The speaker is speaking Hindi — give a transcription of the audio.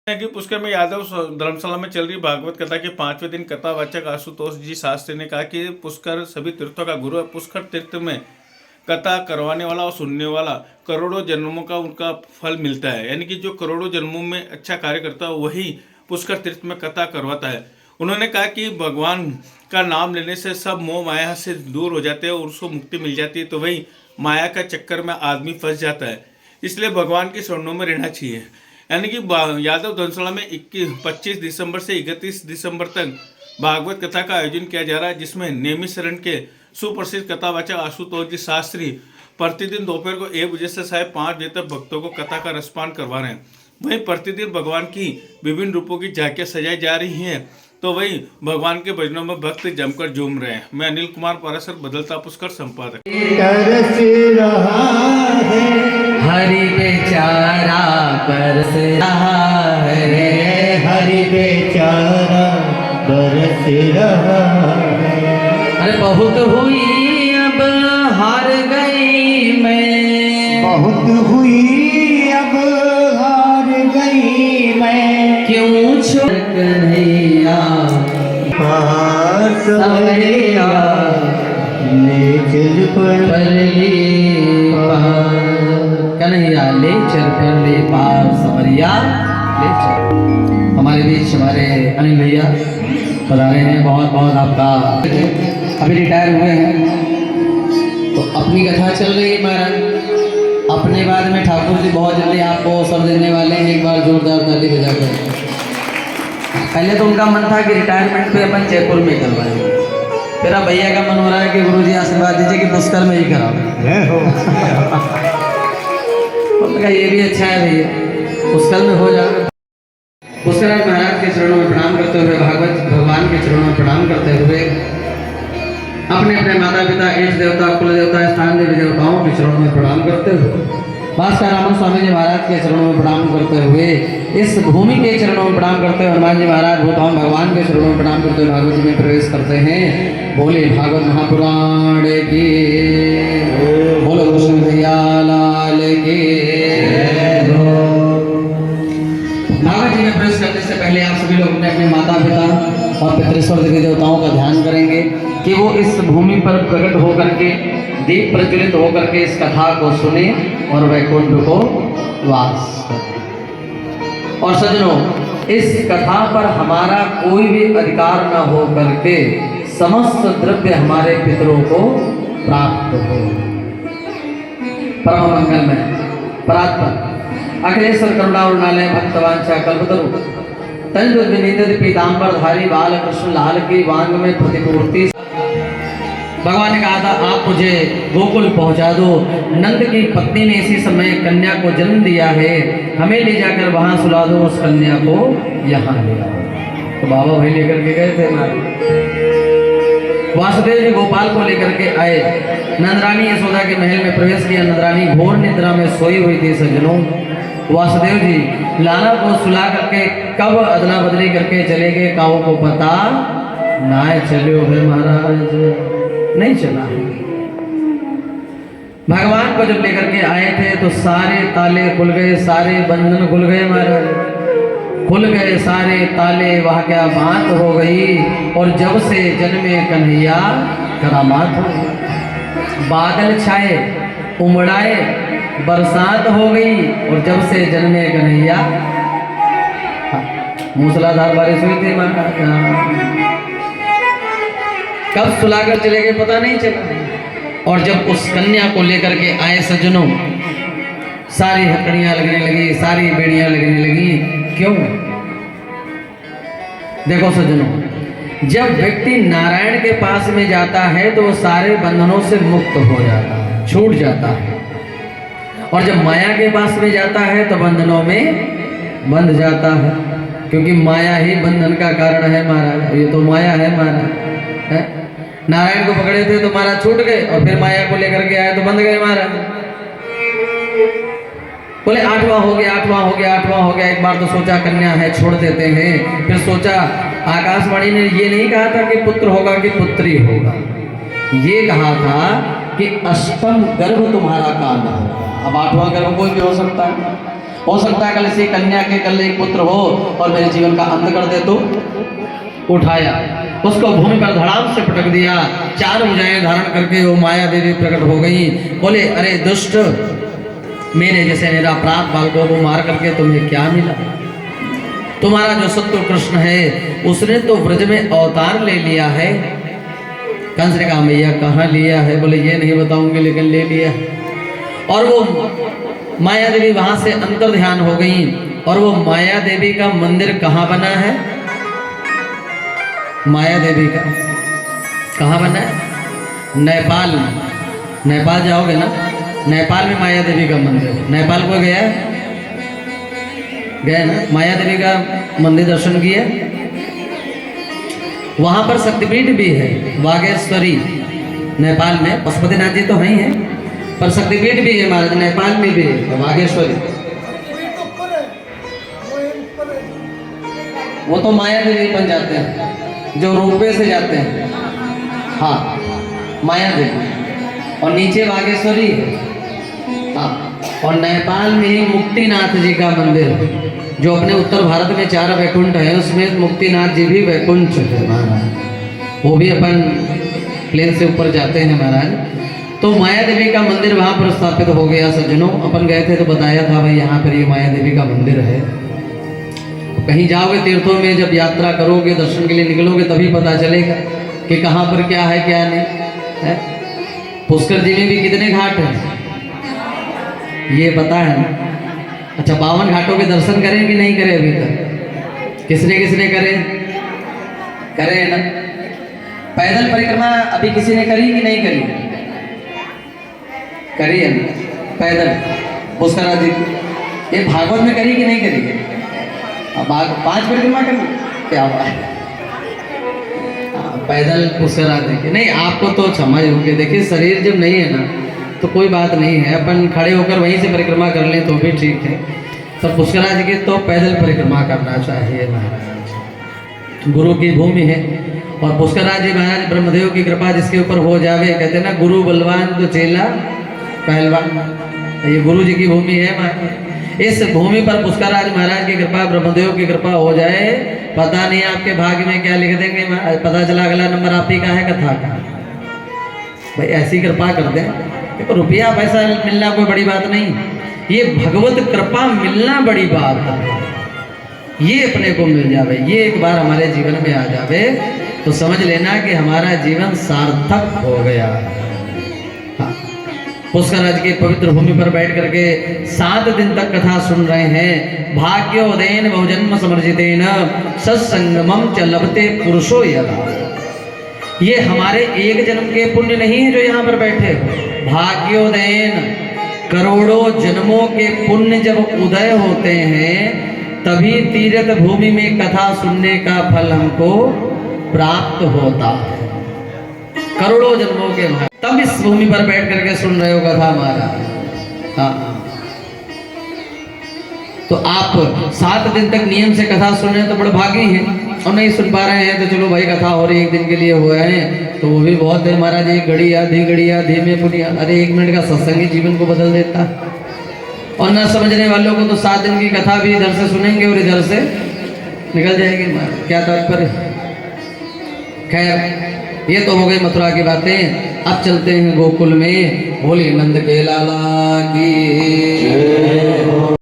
है कि पुष्कर में यादव धर्मशाला में चल रही भागवत कथा के 5वें दिन कथावाचक आशुतोष जी शास्त्री ने कहा कि पुष्कर सभी तीर्थों का गुरु है। पुष्कर तीर्थ में कथा करवाने वाला और सुनने वाला करोड़ों जन्मों का उनका फल मिलता है। यानी कि जो करोड़ों जन्मों में अच्छा कार्य करता है वही पुष्कर तीर्थ में कथा करवाता है। उन्होंने कहा कि भगवान का नाम लेने से सब मोह माया से दूर हो जाते हैं और उसको मुक्ति मिल जाती है, तो वही माया का चक्कर में आदमी फंस जाता है। इसलिए भगवान की शरणों में रहना चाहिए। यानी कि यादव धर्मशाला में 25 दिसंबर से 31 दिसंबर तक भागवत कथा का आयोजन किया जा रहा है, जिसमें नेमी शरण के सुप्रसिद्ध कथावाचक आशुतोष जी शास्त्री प्रतिदिन दोपहर को 1 बजे से 5:30 बजे तक भक्तों को कथा का रसपान करवा रहे हैं। वहीं प्रतिदिन भगवान की विभिन्न रूपों की झांकियां सजाई जा रही हैं, तो वही भगवान के भजनों में भक्त जमकर झूम रहे हैं। मैं अनिल कुमार पारासर, बदलता पुष्कर संपादक। हरि बेचारा बरस रहा है, हरि बेचारा बरस रहा है। अरे बहुत हुई अब हार गई मैं, बहुत हुई अब हार गई मैं, क्यों छोड़ कन्हैया सवैया ले चल परली कन्हैया ले चल परली पार सवरिया ले चल। हमारे बीच हमारे अनिल भैया पधारे हैं, बहुत बहुत आपका। अभी रिटायर हुए हैं तो अपनी कथा चल रही है महाराज। अपने बाद में ठाकुर जी बहुत जल्दी आपको सब देने वाले हैं। एक बार जोरदार ताली बजाकर। पहले तो उनका मन था कि रिटायरमेंट पे अपन जयपुर में करवाएं, फिर अब भैया का मन हो रहा है कि गुरुजी आशीर्वाद दीजिए कि पुष्कर में ही कराओ। उनका ये भी अच्छा है भैया, पुष्कर में हो जाए। पुष्कर महाराज के चरणों में प्रणाम करते हुए, भागवत भगवान के चरणों में प्रणाम करते हुए, अपने अपने माता पिता, इष्ट देवता, कुल देवता, स्थान देवी देवताओं के चरणों में प्रणाम करते हुए, भास्कर रामन स्वामी जी महाराज के चरणों में प्रणाम करते हुए, इस भूमि के चरणों में प्रणाम करते हुए, हनुमान जी महाराज भूतान भगवान के चरणों में प्रणाम करते हुए भागवत जी में प्रवेश करते हैं। बोले भागवत महापुराण की, बोलो कृष्ण भैया लाल की। भागवत जी में प्रवेश करने से पहले आप सभी लोग अपने अपने माता पिता और पितृश्वर देवी देवताओं का ध्यान करेंगे कि वो इस भूमि पर प्रकट होकर के, दीप प्रज्वलित होकर के इस कथा को सुने और वैकुंठ को वास करें। और सज्जनों, इस कथा पर हमारा कोई भी अधिकार न हो करके समस्त द्रव्य हमारे पितरों को प्राप्त हो। परम मंगल में परात्पर अखिलेश्वर करुणावरुणालय भक्तवांछा कल्पतरु तंज विनिंदित पीतांबर धारी बाल कृष्ण लाल की वांग में प्रतिपूर्ति। भगवान ने कहा था आप मुझे गोकुल पहुंचा दो। नंद की पत्नी ने इसी समय कन्या को जन्म दिया है, हमें ले जाकर वहां सुला दो, उस कन्या को यहाँ ले आओ। तो बाबा भाई लेकर के गए थे। वासुदेव जी गोपाल को लेकर के आए। नंदरानी यशोदा के महल में प्रवेश किया। नंदरानी घोर निद्रा में सोई हुई थी। सज्जनों, वासुदेव जी लाला को सुला करके कब अदला बदली करके चले गए, काऊ को पता ना चलो है महाराज, नहीं चला। भगवान को जब लेकर के आए थे तो सारे ताले खुल गए, सारे बंधन खुल गए महाराज, खुल गए सारे ताले। वह क्या बात हो गई। और जब से जन्मे कन्हैया करामात हो गई। बादल छाए, उमड़ाए, बरसात हो गई। और जब से जन्मे कन्हैया, मूसलाधार बारिश हुई थी महाराज। कब सुलाकर चले गए पता नहीं चला। और जब उस कन्या को लेकर के आए सज्जनों, सारी हथकड़ियां लगने लगी, सारी बेड़ियां लगने लगी। क्यों? देखो सज्जनों, जब व्यक्ति नारायण के पास में जाता है तो वो सारे बंधनों से मुक्त हो जाता है, छूट जाता है। और जब माया के पास में जाता है तो बंधनों में बंध जाता है, क्योंकि माया ही बंधन का कारण है महाराज। ये तो माया है महाराज। नारायण को पकड़े थे तो महाराज छूट गए, और फिर माया को लेकर के आए तो बंध गए महाराज। बोले 8वां हो गया, 8वां हो गया, 8वां हो गया। एक बार तो सोचा कन्या है छोड़ देते हैं। फिर सोचा, आकाशवाणी ने ये नहीं कहा था कि पुत्र होगा कि पुत्री होगा, ये कहा था कि अष्टम गर्भ तुम्हारा काल है। अब 8वां गर्भ कोई भी हो सकता है। हो सकता है कल से कन्या के कल एक पुत्र हो और मेरे जीवन का अंत कर दे। तो उठाया, उसको भूमि पर धड़ाम से पटक दिया। 4 भुजाएं धारण करके वो माया देवी प्रकट हो गई। बोले अरे दुष्ट, मेरे जैसे मेरा अपराध बालकों को मार करके तुम्हें क्या मिला? तुम्हारा जो शत्रु कृष्ण है उसने तो ब्रज में अवतार ले लिया है। कंस ने कहा भैया कहाँ लिया है? बोले ये नहीं बताऊंगी लेकिन ले लिया है। और वो माया देवी वहां से अंतर ध्यान हो गई। और वो माया देवी का मंदिर कहाँ बना है? माया देवी का कहाँ बना है? नेपाल में। नेपाल जाओगे ना, नेपाल में माया देवी का मंदिर है। नेपाल को गया है? गए ना? माया देवी का मंदिर दर्शन किए? वहां पर शक्तिपीठ भी है, वागेश्वरी, नेपाल में। पशुपतिनाथ जी तो हैं, पर शक्तिपीठ भी है महाराज, नेपाल में भी है वागेश्वरी। वो तो माया देवी बन जाते हैं जो रोपवे से जाते हैं। हाँ, माया देवी और नीचे वागेश्वरी है। हाँ, और नेपाल में ही मुक्तिनाथ जी का मंदिर है, जो अपने उत्तर भारत में 4 वैकुंठ है, उसमें मुक्तिनाथ जी भी वैकुंठ है महाराज। वो भी अपन प्लेन से ऊपर जाते हैं महाराज। तो माया देवी का मंदिर वहाँ पर स्थापित हो गया सज्जनों। अपन गए थे तो बताया था भाई यहाँ पर ये माया देवी का मंदिर है। कहीं जाओगे तीर्थों में, जब यात्रा करोगे, दर्शन के लिए निकलोगे, तभी पता चलेगा कि कहाँ पर क्या है क्या नहीं है। पुष्कर जी में भी कितने घाट हैं ये पता है ना? अच्छा, 52 घाटों के दर्शन करें कि नहीं करें अभी तक? किसने किसने करे? करे ना? पैदल परिक्रमा अभी किसी ने करी कि नहीं करी? करी है ना पैदल? पुष्कर जी ये भागवत में करी कि नहीं करी? अब 5 परिक्रमा कर क्या बात है। पैदल पुष्कर आदि के नहीं, आपको तो समझ होगी। देखिए शरीर जब नहीं है ना तो कोई बात नहीं है, अपन खड़े होकर वहीं से परिक्रमा कर लें तो भी ठीक है। तो पुष्कराज की तो पैदल परिक्रमा करना चाहिए महाराज। गुरु की भूमि है और पुष्कराज जी महाराज ब्रह्मदेव की कृपा जिसके ऊपर हो जावे, कहते हैं ना गुरु बलवान तो चेला पहलवान। ये गुरु जी की भूमि है महाराज। इस भूमि पर पुष्कराज महाराज की कृपा, ब्रह्मदेव की कृपा हो जाए, पता नहीं आपके भाग्य में क्या लिख देंगे। पता चला अगला नंबर आप ही का है कथा का। भाई ऐसी कृपा कर दें। देखो रुपया पैसा मिलना कोई बड़ी बात नहीं, ये भगवत कृपा मिलना बड़ी बात है। ये अपने को मिल जावे, ये एक बार हमारे जीवन में आ जावे तो समझ लेना कि हमारा जीवन सार्थक हो गया। हाँ, पुष्कराज की पवित्र भूमि पर बैठ करके 7 दिन तक कथा सुन रहे हैं। भाग्योदयन बहुजन्म समर्जितेन सत्संगमम च लभते पुरुषो यदा। ये हमारे एक जन्म के पुण्य नहीं है जो यहाँ पर बैठे। भाग्योदयन करोड़ों जन्मों के पुण्य जब उदय होते हैं तभी तीर्थ भूमि में कथा सुनने का फल हमको प्राप्त होता है। करोड़ों जन्मों के भाग तब इस भूमि पर बैठ करके सुन रहे हो कथा हमारा। हाँ, तो आप 7 दिन तक नियम से कथा सुन रहे हैं तो बड़े भागी हैं, और नहीं सुन पा रहे हैं तो चलो भाई कथा हो रही 1 दिन के लिए हुआ है तो वो भी बहुत है महाराज। 1 घड़ी आधी में पुनिया, अरे 1 मिनट का सत्संग ही जीवन को बदल देता है। और न समझने वालों को तो 7 दिन की कथा भी इधर से सुनेंगे और इधर से निकल जाएगी। क्या तात्पर्य? खैर ये तो हो गई मथुरा की बातें। अब चलते हैं गोकुल में। बोले नंद के लाला की।